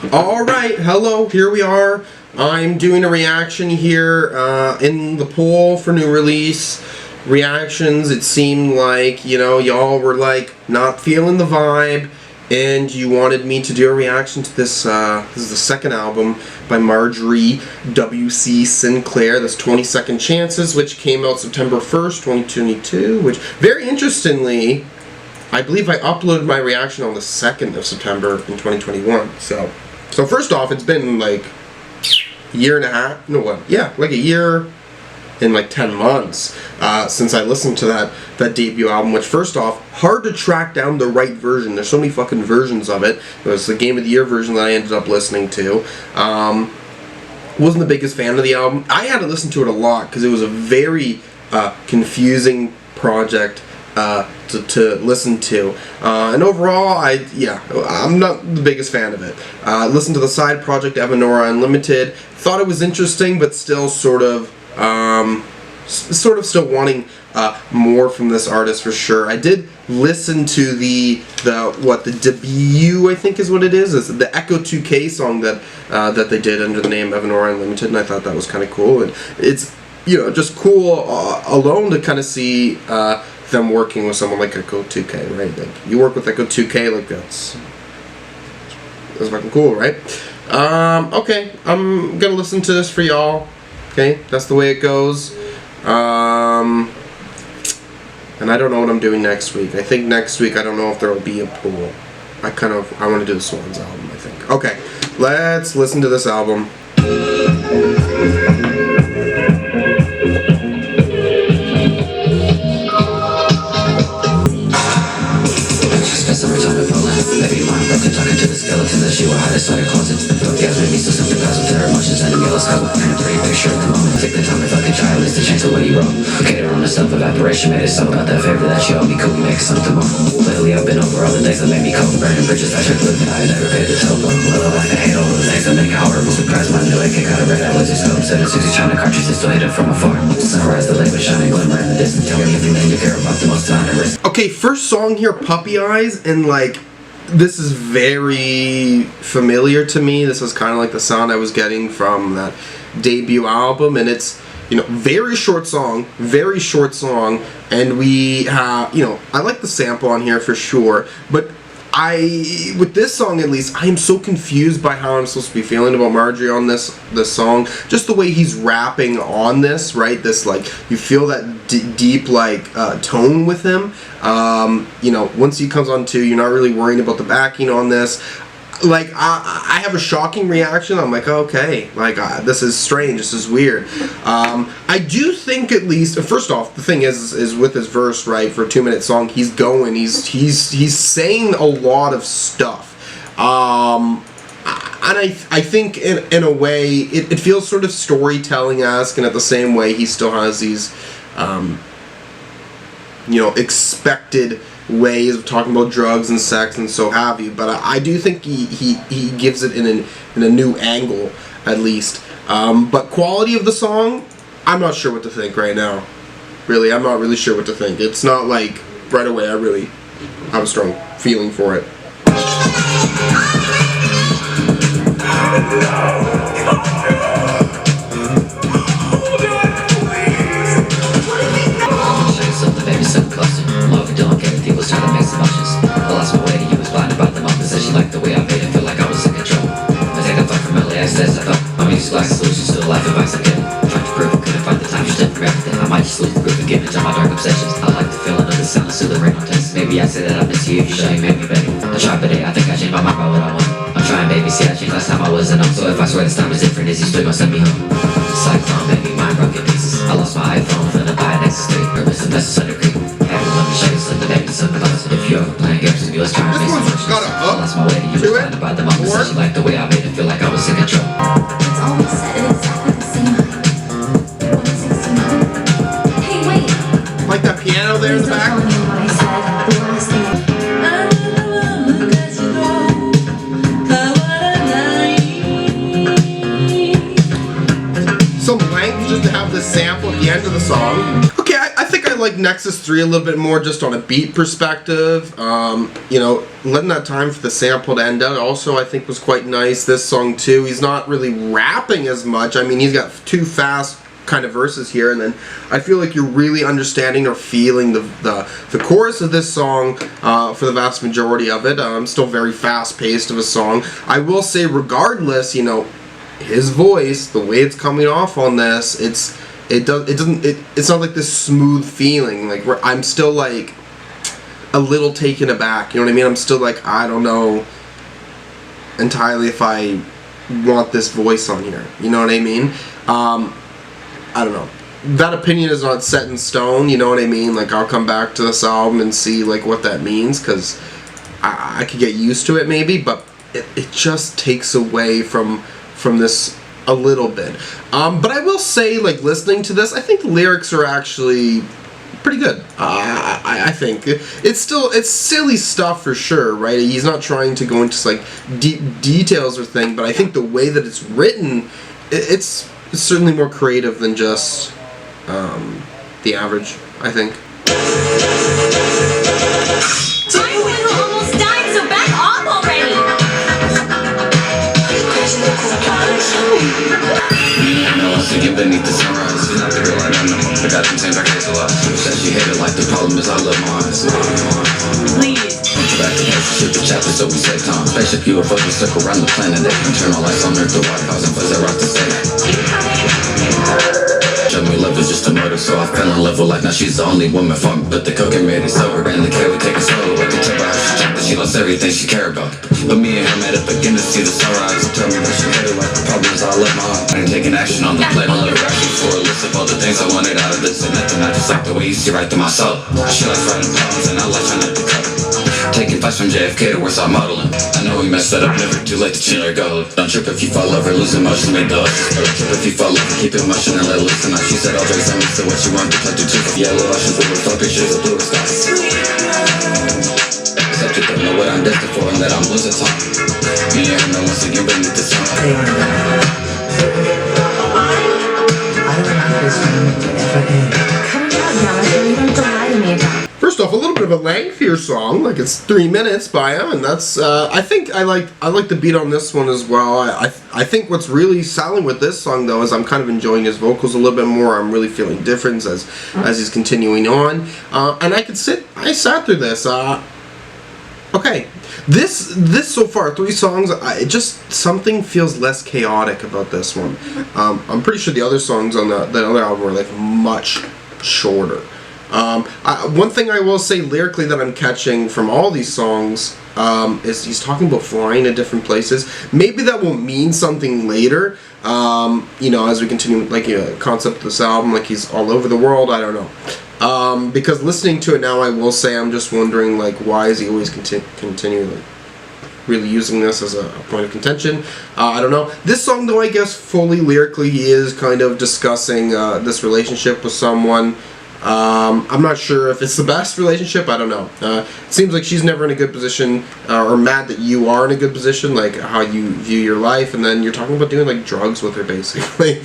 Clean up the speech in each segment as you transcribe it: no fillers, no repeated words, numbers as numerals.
Alright, hello, here we are. I'm doing a reaction here in the poll for new release. Reactions, it seemed like, y'all were like not feeling the vibe and you wanted me to do a reaction to this. This is the second album by Marjorie W.C. Sinclair. That's 22nd Chances, which came out September 1st, 2022, which, very interestingly, I believe I uploaded my reaction on the 2nd of September in 2021. So first off, it's been like a year and a half, like a year and like 10 months since I listened to that debut album, which, first off, hard to track down the right version. There's so many fucking versions of it. It was the Game of the Year version that I ended up listening to. Wasn't the biggest fan of the album. I had to listen to it a lot because it was a very confusing project to listen to, and overall, I'm not the biggest fan of it. Listened to the side project Evanora Unlimited, thought it was interesting, but still sort of still wanting more from this artist for sure. I did listen to the debut, I think is what it is the Echo 2K song that they did under the name Evanora Unlimited, and I thought that was kind of cool, and it's just cool alone to kind of see them working with someone like Echo 2K, right? Like, you work with Echo 2K, like that's fucking cool, right? Okay, I'm gonna listen to this for y'all. Okay, that's the way it goes. And I don't know what I'm doing next week. I think next week I don't know if there will be a pool. I want to do the Swans album, I think. Okay, let's listen to this album. Maybe mine broken, talking to the skeleton that she will hide inside her closet. Guys made me still sympathize with their emotions and a yellow scout. Paint a pretty picture at the moment. Take the time to fucking childless to change the way you roll. Cater on the self-evaporation, made it so about that favor that you owe me. Could we make something more? Lately I've been over all the days that made me cold. Burning bridges that should live, and I never paid the toll. Little I can hate all the things that make it horrible. Surprise my new AK, got a red eye laser scope. 760 China cartridges, still hit it from afar. Sunrise, the lake was shining, glimmer in the distance. Tell me everything you care about, the most time to risk. Okay, first song here, Puppy Eyes, and like, this is very familiar to me. This is kind of like the sound I was getting from that debut album, and it's very short song, and we have I like the sample on here for sure, but with this song at least, I am so confused by how I'm supposed to be feeling about Marjorie on this song. Just the way he's rapping on this, right? This, like, you feel that deep like tone with him. Once he comes on too, you're not really worrying about the backing on this. Like, I have a shocking reaction. I'm like, okay, like, this is strange, this is weird. I do think, at least, first off, the thing is with his verse, right, for a 2-minute song, he's saying a lot of stuff. And I think in a way, it feels sort of storytelling-esque, and at the same way, he still has these, expected ways of talking about drugs and sex and so have you, but I do think he gives it in a new angle, at least. But quality of the song, I'm not sure what to think right now. Really, I'm not really sure what to think. It's not like right away I have a strong feeling for it. Solutions to the life advice I get. Trying to prove I couldn't find the time to step for everything. I might just lose the grip and give into my dark obsessions. I like the feeling of the sound of soothing rain on tests. Maybe I'd say that I miss you if you show you made me better. I tried, but I think I changed my mind about what I want. I'm trying, baby, see I changed last time I wasn't on. So if I swear this time is different, is you still gonna send me home? Cyclone, baby, mind broken pieces. I lost my iPhone, finna buy a Nexus 3. Purpose and message under creep. Have to let me show you slip the baby some close. If you're ever playing games with me, let's try and make some motions. I lost my way to you, was blinded by the moment. Said she liked the way I made it feel like I was in control. It's always said it exactly the same height. 169. Hey, wait! Like that piano there in the back? Please don't tell me what I said. The last thing some length just to have the sample at the end of the song. Okay, I think I like like Nexus 3 a little bit more just on a beat perspective. You know, letting that time for the sample to end out also I think was quite nice. This song too, he's not really rapping as much. I mean, he's got two fast kind of verses here, and then I feel like you're really understanding or feeling the chorus of this song for the vast majority of it. Still very fast paced of a song. I will say, regardless, you know, his voice, the way it's coming off on this, it's not like this smooth feeling like where I'm still like a little taken aback. You know what I mean? I'm still like, I don't know entirely if I want this voice on here. You know what I mean? I don't know. That opinion is not set in stone, you know what I mean? Like, I'll come back to this album and see, like, what that means, because I could get used to it, maybe, but it just takes away from this a little bit. But I will say, like, listening to this, I think the lyrics are actually pretty good. I think. It's silly stuff for sure, right? He's not trying to go into, like, deep details or thing, but I think the way that it's written, it's certainly more creative than just the average, I think. I'm one who almost died, so back off already! No one's thinking beneath the sunrise. She's not the girl I don't know. I got them same back days a lot. Said she hated like the problem is I love my eyes. Please. Back to shoot the chapter so we save time. Spaceship UFOs will circle around the planet. They can turn all lights on Earth to White House and place that rock to stay. Showed me love is just a murder, so I fell in love with life. Now she's the only woman funk, but the cocaine made it sober. And the care would take it slow. I could tell by how she checked that she lost everything she cared about. But me and her met up again to see the sunrise. Tell me that she hated like the problem is I love my heart. I ain't taking action on the plate. I love action for a list of all the things I wanted out of this and nothing. I just like the way you see right through my soul. She likes writing poems and I like trying to cover. Taking flights from JFK to Warsaw modeling. I know we messed that up, never too late to chill or go. Don't trip if you fall over, lose emotion, made the Don't trip if you fall over, keep it motion and let loose. And she said I'll drink some to what you want to play to two. Yellow oceans with reflect pictures of blue skies. Except you don't know what I'm destined for and that I'm losing time. Me and her know once again beneath the sun. I don't want this moment to ever end. Come down, Jonathan. You don't have to lie to me about it. First off, a little bit of a lengthier song, like it's 3 minutes by him, and that's I think I like the beat on this one as well. I think what's really selling with this song though is I'm kind of enjoying his vocals a little bit more. I'm really feeling difference as he's continuing on, and I sat through this. Okay, this so far 3 songs. It just something feels less chaotic about this one. I'm pretty sure the other songs on the other album were like much shorter. One thing I will say lyrically that I'm catching from all these songs is he's talking about flying to different places. Maybe that will mean something later, you know, as we continue like concept of this album, like he's all over the world. I don't know, because listening to it now, I will say I'm just wondering like why is he always continually really using this as a point of contention. I don't know. This song though, I guess fully lyrically he is kind of discussing this relationship with someone. I'm not sure if it's the best relationship. I don't know. It seems like she's never in a good position, or mad that you are in a good position, like how you view your life, and then you're talking about doing like drugs with her, basically.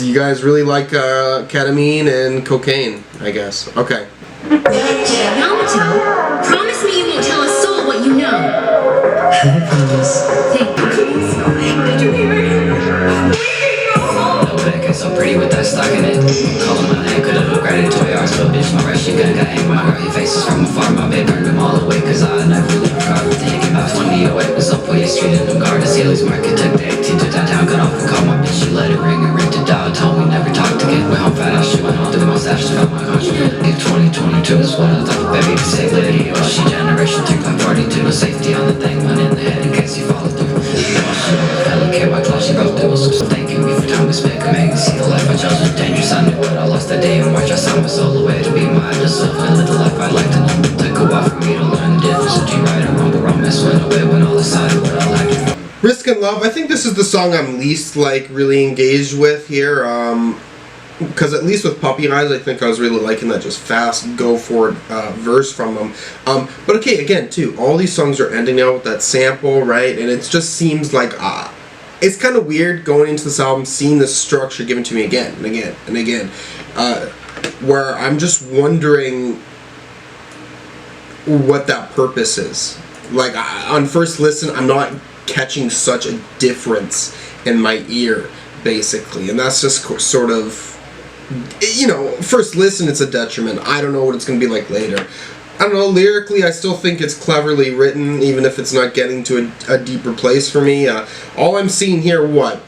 You guys really like ketamine and cocaine, I guess. Okay. Yamato, promise me you won't tell a soul what you know. I promise. Thank you. Did you hear it? No back and so pretty with that stock in it. Calling my name, could've upgraded to a but bitch, my Russian gun got aim. My heart, your faces from afar. My babe burned them all away, cause I never really forgot. Thinking about 2008 was up Poyer Street in New Garden. Sealy's Market took the 18 to downtown, cut off and called my bitch. She let it ring and ripped it down. Told me never talked again. Went home fat out, she went home through my stash. She felt my conscience. If 2022 is what I thought, baby, to say lady. Oh, she generation 3.42. No safety on the thing, went in the head in case you follow through. Hella care what class she broke through. So thanking me for time we spent. Make me see the life I chose was dangerous. I knew what I lost that day in March. I saw my soul away to be my ideal self and live the life I'd like to know. Took a while for me to learn the difference between right and wrong, but romance went away when all decided what I liked. Risk and Love. I think this is the song I'm least like really engaged with here. Because at least with Puppy Eyes, I think I was really liking that just fast, go for it verse from them. But okay, again, too, all these songs are ending out with that sample, right? And it just seems like it's kind of weird going into this album, seeing this structure given to me again and again and again. where I'm just wondering what that purpose is. Like, on first listen, I'm not catching such a difference in my ear, basically. And that's just sort of, you know, first listen, it's a detriment. I don't know what it's going to be like later. I don't know, lyrically, I still think it's cleverly written, even if it's not getting to a deeper place for me. All I'm seeing here, what?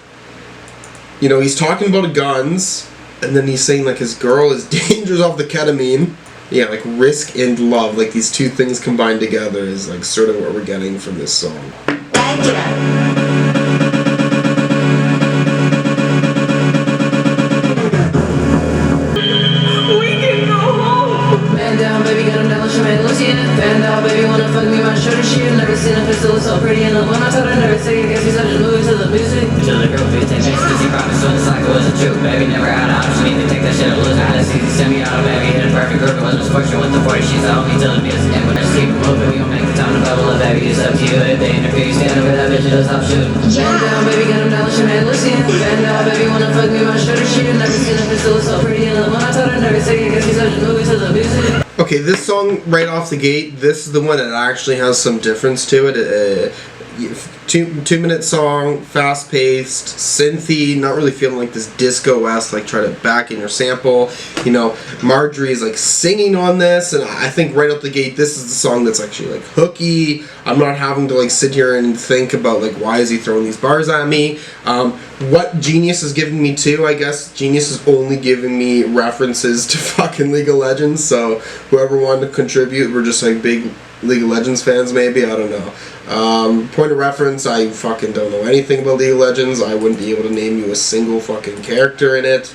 You know, he's talking about guns, and then he's saying, like, his girl is dangerous off the ketamine. Yeah, like, risk and love, like, these two things combined together is, like, sort of what we're getting from this song. Fan out, baby, wanna fuck me, my shirt she had never seen a pistol so pretty in the one I told her never say I guess we started moving to the music. Until the girl 15 days, cause he promised on the cycle wasn't true. Baby, never had an option, need to take that shit or lose. I had a easy send me out of baby, hit a perfect group. It was misfortune with the 40, she's out me telling me it's the end. But I just keep it moving, we gon' make the time to bubble up, baby, it's up to you. If they interfere, you stand over that bitch, it'll stop shooting. Fan down, baby, get him down, she made Lucian. Fan out, baby, wanna fuck me, my shirt she had never seen a pistol so pretty in the one I told her never say I guess we started moving to the music. Okay, this song right off the gate, this is the one that actually has some difference to it. 2 minute song, fast paced, synthy, not really feeling like this disco-esque, like try to back in your sample. You know, Marjorie is like singing on this, and I think right out the gate, this is the song that's actually like hooky. I'm not having to like sit here and think about like why is he throwing these bars at me. What Genius is giving me too, I guess Genius is only giving me references to fucking League of Legends, so whoever wanted to contribute, we're just like big League of Legends fans maybe, I don't know. Point of reference, I fucking don't know anything about League of Legends. I wouldn't be able to name you a single fucking character in it.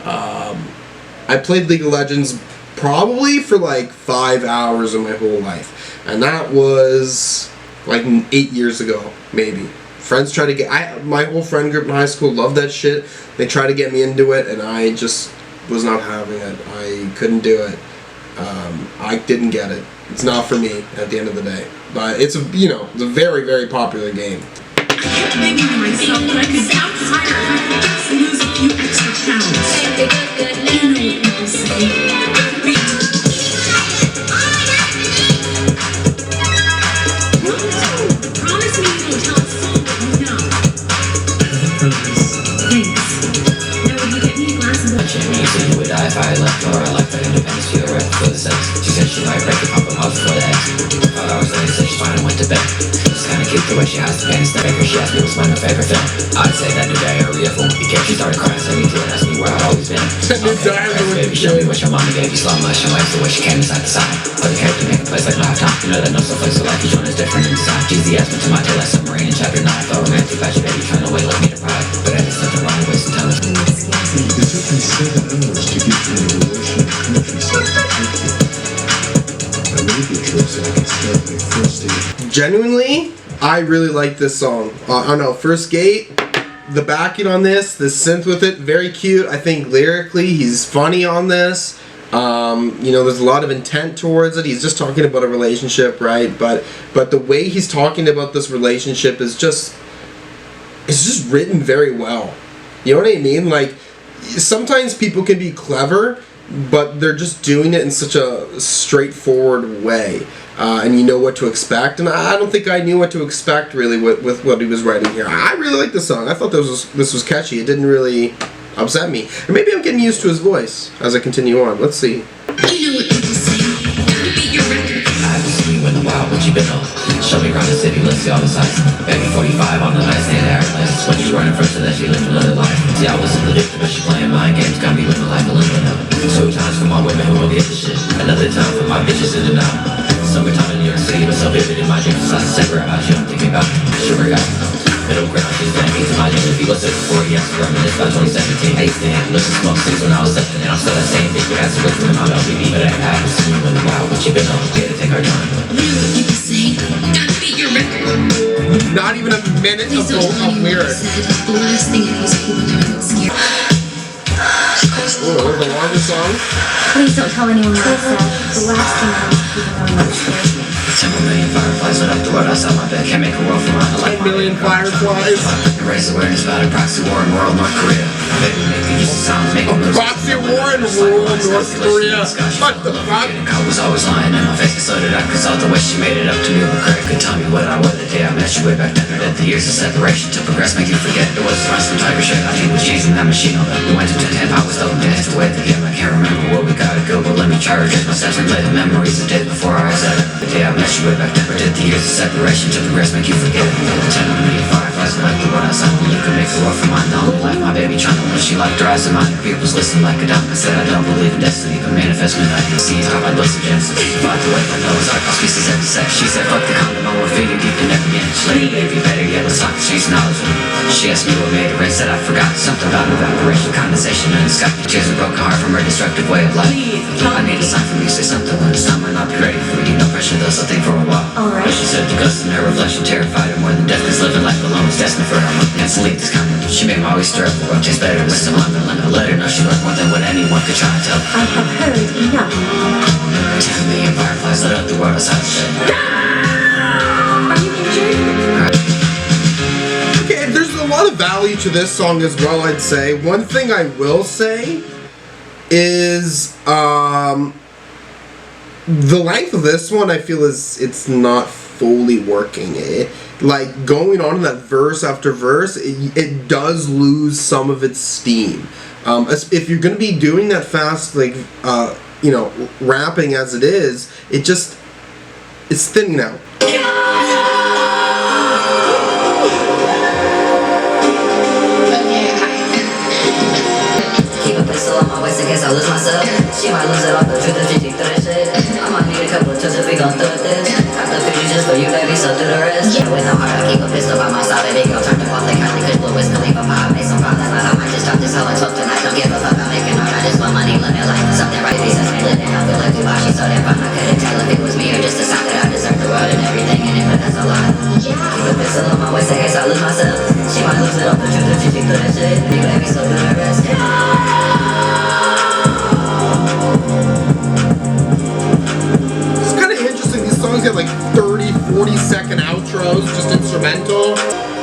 I played League of Legends probably for like 5 hours of my whole life, and that was like 8 years ago, maybe. Friends tried to get, my whole friend group in high school loved that shit. They tried to get me into it, and I just was not having it. I couldn't do it. I didn't get it. It's not for me at the end of the day. But it's a, you know, it's a very, very popular game. I kept thinking to myself that I could get tired if I could just lose a few extra pounds. You know what people say. Beat. Promise me you won't tell a soul what you know. Thanks. Now would you get me a glass of water? You said you would die if I left her. I like that independence, feel right before the sex. She said she might break the pump and mouth before the ex. 5 hours later, said she's fine and went to bed. Just kinda cute the way she has to pay instead of her. She asked me what's my new favorite film. I'd say that new diarrhea film because she started crying, sent me to and asked me where I'd always been. Baby, show me what your mommy gave you. Slow motion waves the way she came inside the side. Other character make a place like no half time. You know that no so place so like each one is different inside. Jeezy asked me to my tail like submarine in chapter 9. Thought romantic about your baby trying to wait like me to pride. But I did something wrong, wasting time. It took me 7 hours to get from the relation to countryside to Tokyo. I made the trip so I could start my first date. Genuinely, I really like this song. I don't know, First Gate, the backing on this, the synth with it, very cute. I think lyrically, he's funny on this. You know, there's a lot of intent towards it. He's just talking about a relationship, right? But the way he's talking about this relationship is just, it's just written very well. You know what I mean? Like, sometimes people can be clever, but they're just doing it in such a straightforward way. And you know what to expect. And I don't think I knew what to expect, really, with what he was writing here. I really like this song. I thought this was catchy. It didn't really upset me. Or maybe I'm getting used to his voice as I continue on. Let's see. You know what people say. Beat your record. I haven't seen you in a while, what you been on? Show me around the city, let's see all the sights. Baby 45 on the nightstand airless. When you running first and then she lived another life. See, I wasn't the victim, but she playing mind games. Got me living life a little now. 2 times for my women who will get the shit. Another time for my bitches in and out. Summertime in New York City, but so vivid in my dreams. I separate about you, I'm thinking about sugar guy. Middle ground, she's been me to my dreams. If he was 34, yes, reminisce about 2017. I used to have listen smoke things when I was 7, and I'm still that same bitch. But that's the wisdom in my LBB. But I haven't seen you in a while, what you been on? We had to take our time. You know what people say. Gotta beat your record. Not even a minute Please don't tell anyone what I said. The last thing I was hoping I would scare. Oh, the longest song. Please don't tell anyone what I said. The last thing I was keeping on was scares me. 10 million fireflies lit up the world outside my bed. Can't make a world for mine. I like 10 million fireflies. Raise awareness about a proxy war in rural North Korea. Baby, making use of sounds, making moves. Proxy war in rural North Korea. What the fuck? I was always lying in my face, so did I. Cause all the way she made it up to me with credit. Could tell me what I was the day I met you way back then. Or that the years of separation to progress make you forget. It was around some tiger shit. I think it was chasing that machine. All that we went to 10 powers, though danced away at the game. I can't remember where we gotta go, but let me try to get my steps and play the memories of days before our eyes. The day I met you way back then. Or did the years of separation to progress make you forget. 10 million fireflies like the world outside. You could make a world for mine. The only life my baby trying to live. She liked her eyes and mine. People's listening like a dumb. I said I don't believe in destiny, but manifestment I can see. Top I'd listen Genesis. By the way, my nose are all species every sex. She said fuck the condom, I will feed you deep in every inch. Lady baby better yet, let's talk. She's knowledge. She asked me what made her race, said I forgot something about evaporation, condensation, and the sky. Tears a broken heart from her destructive way of life. I need a sign from you, say something when it's time. I'll not be ready for you. No pressure though, so think for a while. Alright. But she said the ghost in her reflection terrified her more than death. Cause living life alone is destined for her. And to leave this comment. She made me always stir up the world, tastes better with some on the limit. Let her know she loved more than what anyone could try and tell. I have heard enough. 10 million fireflies lit up the world outside the shed. Are you injured? Okay, there's a lot of value to this song as well, I'd say. One thing I will say is the length of this one I feel is it's not fully working. Like going on in that verse after verse, it does lose some of its steam. If you're going to be doing that fast, like rapping as it is, it's thinning out. Keep a pistol on my waist in case I lose myself. She might lose it off the truth if she keep doing shit. I might need a couple of times if we gon' do this. Got the picture just for you, baby, so do the rest. Yeah, with no heart, I keep a pistol by my side. Baby, girl, turn the off, they currently could blow whiskey, leave a pop. Made some problems, but I might just drop this hoe and talk tonight. Don't give a fuck, I'm making art. I just want money, living life. Something right, since we living. I feel like Dubai, she's so damn fun. I couldn't tell if it was me or just a sign that I deserve the world and everything in it, but that's a lot. Keep a pistol on my waist in case I lose myself. She might lose it off the truth if she keep doing shit. You baby, so do the rest. It's kind of interesting. These songs get like 30-40 second outros, just instrumental.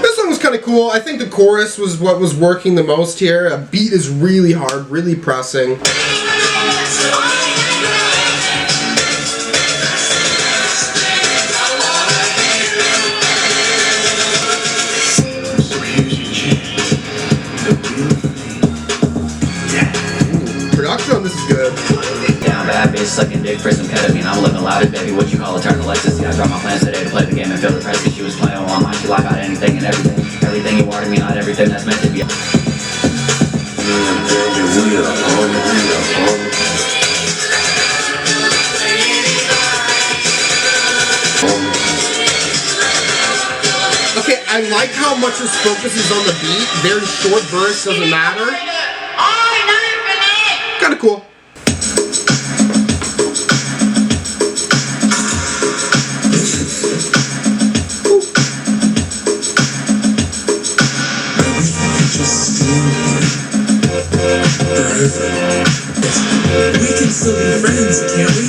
This song was kind of cool. I think the chorus was what was working the most here. A beat is really hard, really pressing. Production on this is good. Down bad bitch, sucking dick for some ketamine. I'm living loud, baby. What you call eternal ecstasy? I dropped my plans today to play the game and feel depressed because she was playing on my. She lied about anything and everything. Everything you wanted me, not everything that's meant to be. Okay, I like how much his focus is on the beat. Very short verse, doesn't matter. Kinda cool. We can still be friends, can't we?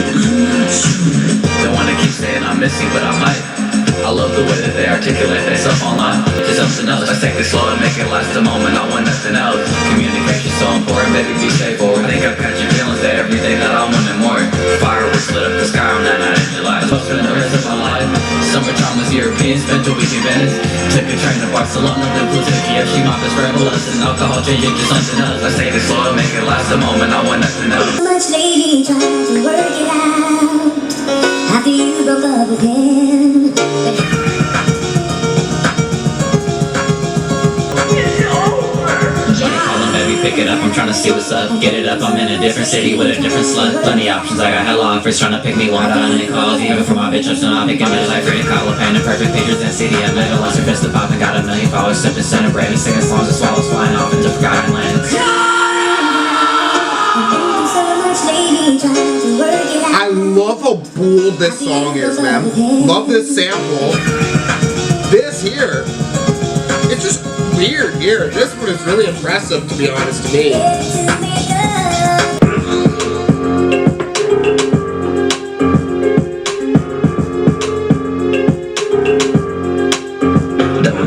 I'm not sure. Don't wanna keep saying I'm missing, but I might. I love the way that they articulate themselves online. It's something else. Let's take it slow and make it last a moment. I want nothing else. Communication's so important, baby, be safe forward. I think I've got your feelings there every day that I want and more. Fireworks lit up the sky on that night in July. I'll spend the rest of my life. Summertime was European, spent a week in Venice. Took a train to Barcelona, then flew to Kiev. She my best friend, and alcohol changing to something else. Let's take it slow and make it last a moment. I want nothing else. Much lady tried to work it out after you broke up with him. Pick it up, I'm trying to see what's up. Get it up, I'm in a different city with a different slut. Plenty options, I got hella offers trying to pick me one. Done any calls, even for my bitch, I'm still not picking me. Like free to call a pain and perfect pictures and CDM. Metal lost her fist to pop and got 1 million followers. Sipping celebrating, singing songs and swallows flying off into forgotten lands. I love how bold this song is, man. Love this sample. This here, it's just weird here. This one is really impressive, to be honest, to me.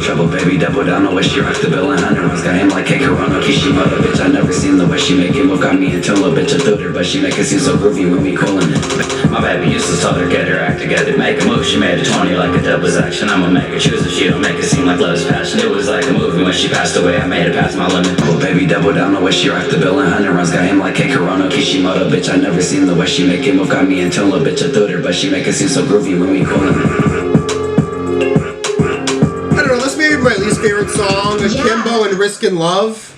trouble, baby, double down on what she rocked the bill and 100 ones. Got him like a Corona, Kishimoto, bitch. I never seen the way she make it move. Got me into a bitch, I threw her, but she make it seem so groovy when we coolin' it. My baby useless, told her get her act together, make a move. She made a 20 like a devil's action. I'ma make her choose if she don't make it seem like love's passion. It was like a movie when she passed away. I made it past my limit. Oh, baby, double down on what she rocked the bill and 100 runs. Got him like a Corona, Kishimoto, bitch. I never seen the way she make it move. Got me into a bitch, I threw her, but she make it seem so groovy when we coolin' it. My least favorite song, Akimbo and Riskin' Love.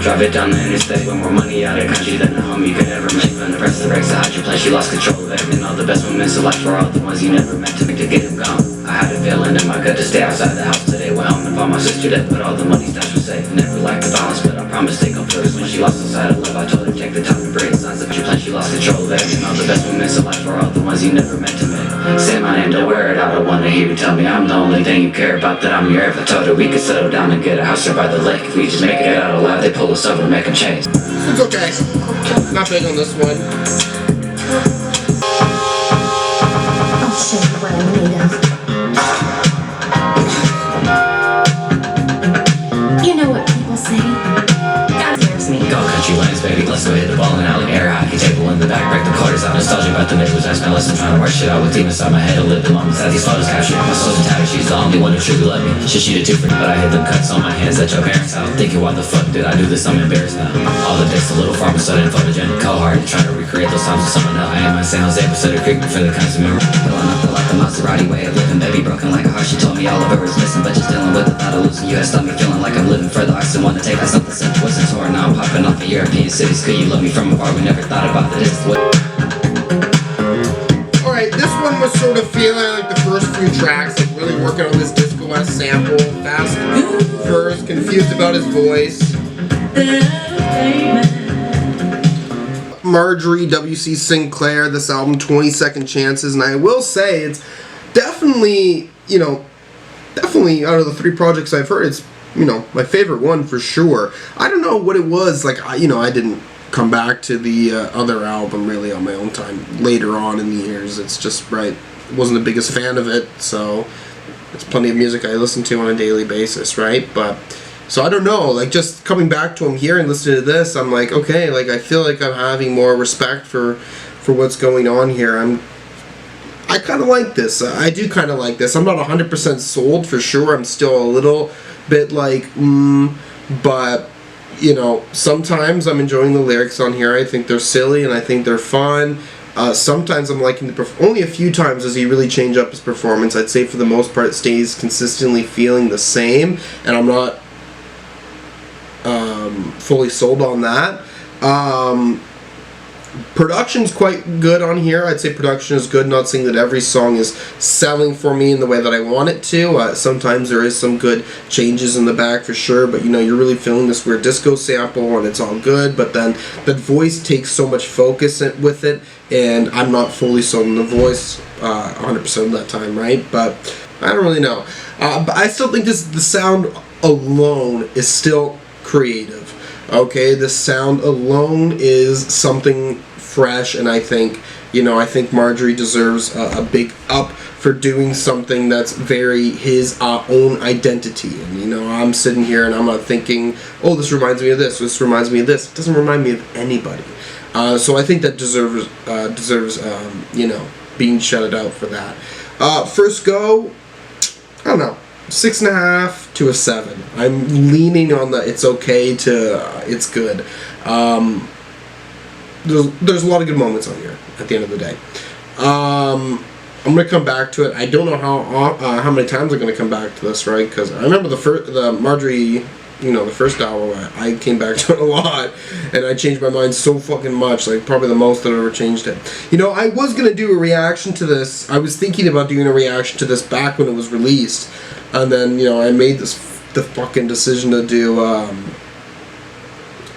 Drive it down the interstate with more money out of country than the home you could ever make. From the rest of the wrecks of Hydroplane, she lost control of everything. All the best moments of life were all the ones you never meant to make to get them gone. I had a feeling in my gut to stay outside the house today. Went home and found my sister dead, but all the money stashed was safe. Never lacked the balance, but I promised they gon' first. When she lost inside of love, I told her take the time to breathe. Signs of Hydroplane, she lost control of everything. All the best moments of life were all the ones you never meant to make. Say my name, don't wear it out. I wanna hear you tell me I'm the only thing you care about, that I'm your ever. I told her we could settle down and get a house there by the lake. If we just make it out alive, they pull us over, make them change. It's okay. Not big on this one. I'll show you what I'm made of. You know what people say. God scares me. Go country lanes, baby, let's go hit the ball and alley. Air hockey table in the back, break the quarters out. Nostalgia about the neighbors, I spent less than trying to work shit out with demons inside my head. I live the moments that these photos capture. My soul's tattered, she's the only one who truly loved me. Shit, she did too for me, but I hit them cuts on my hands at your parents' house. Thinking why the fuck did I do this, I'm embarrassed now. All the days, a little farmer, sudden photogenic, cold hearted, trying to recreate those times with someone else. I am my San Jose, but Cedar Creek for the kinds of memories. Filling up the like the Maserati way of living, baby, broken like a heart. She told me all of her was missing, but just dealing with the thought of losing you has left me feeling like I'm living further. I still want to take back something simple wasn't torn. Now I'm popping off in European cities. Could you love me from afar? We never thought about the distance. Alright, this one was sort of feeling like the first few tracks, like really working on this disco-esque sample. Fast verse, confused about his voice. Marjorie, W.C. Sinclair, this album, 20 Second Chances, and I will say it's definitely, definitely out of the 3 projects I've heard, it's, my favorite one for sure. I don't know what it was, like, I didn't come back to the other album really on my own time later on in the years. It's just, wasn't the biggest fan of it, so it's plenty of music I listen to on a daily basis, right? But, so I don't know, like, just coming back to him here and listening to this, I'm like, okay, like, I feel like I'm having more respect for what's going on here. I kind of like this. I do kind of like this. I'm not 100% sold for sure. I'm still a little bit like, but, sometimes I'm enjoying the lyrics on here. I think they're silly and I think they're fun. Sometimes I'm liking the only a few times does he really change up his performance. I'd say for the most part it stays consistently feeling the same, and I'm not fully sold on that. Production's quite good on here. I'd say production is good. Not saying that every song is selling for me in the way that I want it to. Sometimes there is some good changes in the back for sure, but you're really feeling this weird disco sample and it's all good, but then the voice takes so much focus with it, and I'm not fully sold on the voice 100% of that time, right? But I don't really know. But I still think the sound alone is still creative. Okay, the sound alone is something fresh, and I think Marjorie deserves a big up for doing something that's very his own identity. And I'm sitting here and I'm not thinking, oh, this reminds me of this, this reminds me of this. It doesn't remind me of anybody. So I think that deserves being shouted out for that. First go, I don't know. 6.5 to a 7. I'm leaning on the it's okay to it's good. There's a lot of good moments on here at the end of the day. I'm gonna come back to it. I don't know how many times I'm gonna come back to this, right? Because I remember the Marjorie, the first album, I came back to it a lot, and I changed my mind so fucking much, like probably the most that I ever changed it. I was gonna do a reaction to this. I was thinking about doing a reaction to this back when it was released. And then, I made the fucking decision to do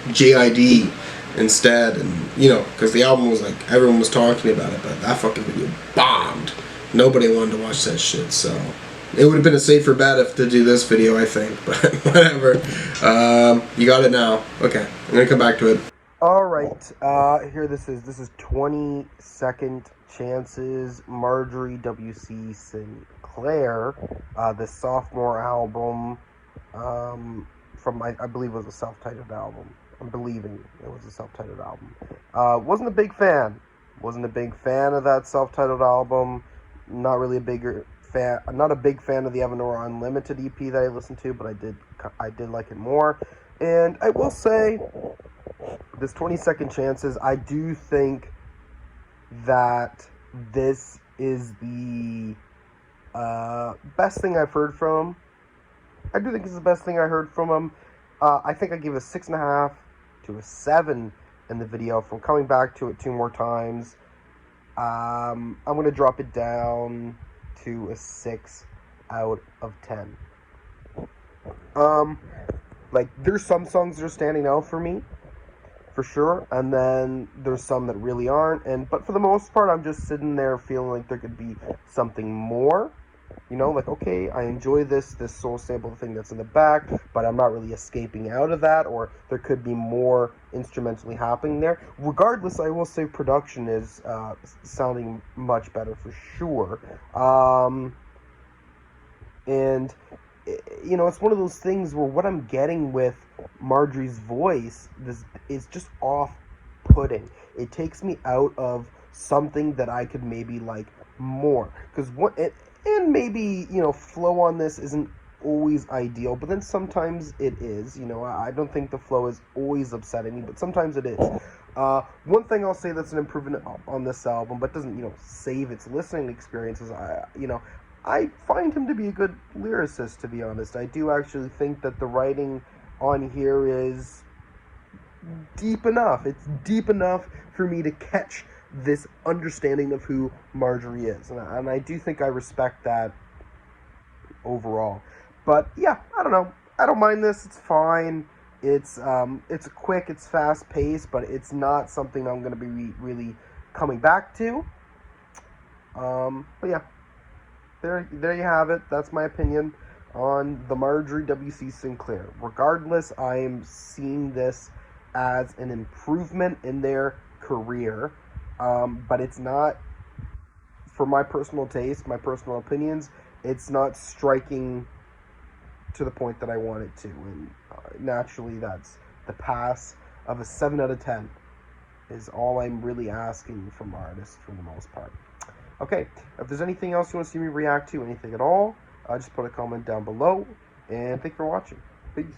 JID instead. And, because the album was like, everyone was talking about it, but that fucking video bombed. Nobody wanted to watch that shit, so it would have been a safer bet to do this video, I think. But whatever. You got it now. Okay, I'm going to come back to it. Alright, here this is. This is 22nd Chances, Marjorie W.C. Sinclair, the sophomore album, from, I believe it was a self-titled album. I'm believing it was a self-titled album. Wasn't a big fan. Wasn't a big fan of that self-titled album. Not really a bigger fan. Not a big fan of the Evanora Unlimited EP that I listened to, but I did like it more. And I will say, this 22nd Chances, I do think that this is the best thing I've heard from him. I do think it's the best thing I heard from him. I think I gave a 6.5 to a 7 in the video. From coming back to it 2 more times, I'm going to drop it down to a 6 out of 10. Like, there's some songs that are standing out for me, for sure, and then there's some that really aren't, but for the most part, I'm just sitting there feeling like there could be something more, you know, like, okay, I enjoy this soul sample thing that's in the back, but I'm not really escaping out of that, or there could be more instrumentally happening there. Regardless, I will say production is sounding much better for sure, and you know, it's one of those things where what I'm getting with Marjorie's voice is just off-putting. It takes me out of something that I could maybe like more. Because and maybe, you know, flow on this isn't always ideal, but then sometimes it is. You know, I don't think the flow is always upsetting me, but sometimes it is. One thing I'll say that's an improvement on this album, but doesn't, you know, save its listening experiences, I find him to be a good lyricist, to be honest. I do actually think that the writing on here is deep enough. It's deep enough for me to catch this understanding of who Marjorie is. And I do think I respect that overall. But yeah, I don't know. I don't mind this. It's fine. It's quick, it's fast paced, but it's not something I'm going to be really coming back to. But yeah. There you have it. That's my opinion on the Marjorie W.C. Sinclair. Regardless, I am seeing this as an improvement in their career, but it's not, for my personal taste, my personal opinions, it's not striking to the point that I want it to. And naturally, that's the pass of a 7 out of 10 is all I'm really asking from artists for the most part. Okay, if there's anything else you want to see me react to, anything at all, just put a comment down below, and thanks for watching. Peace.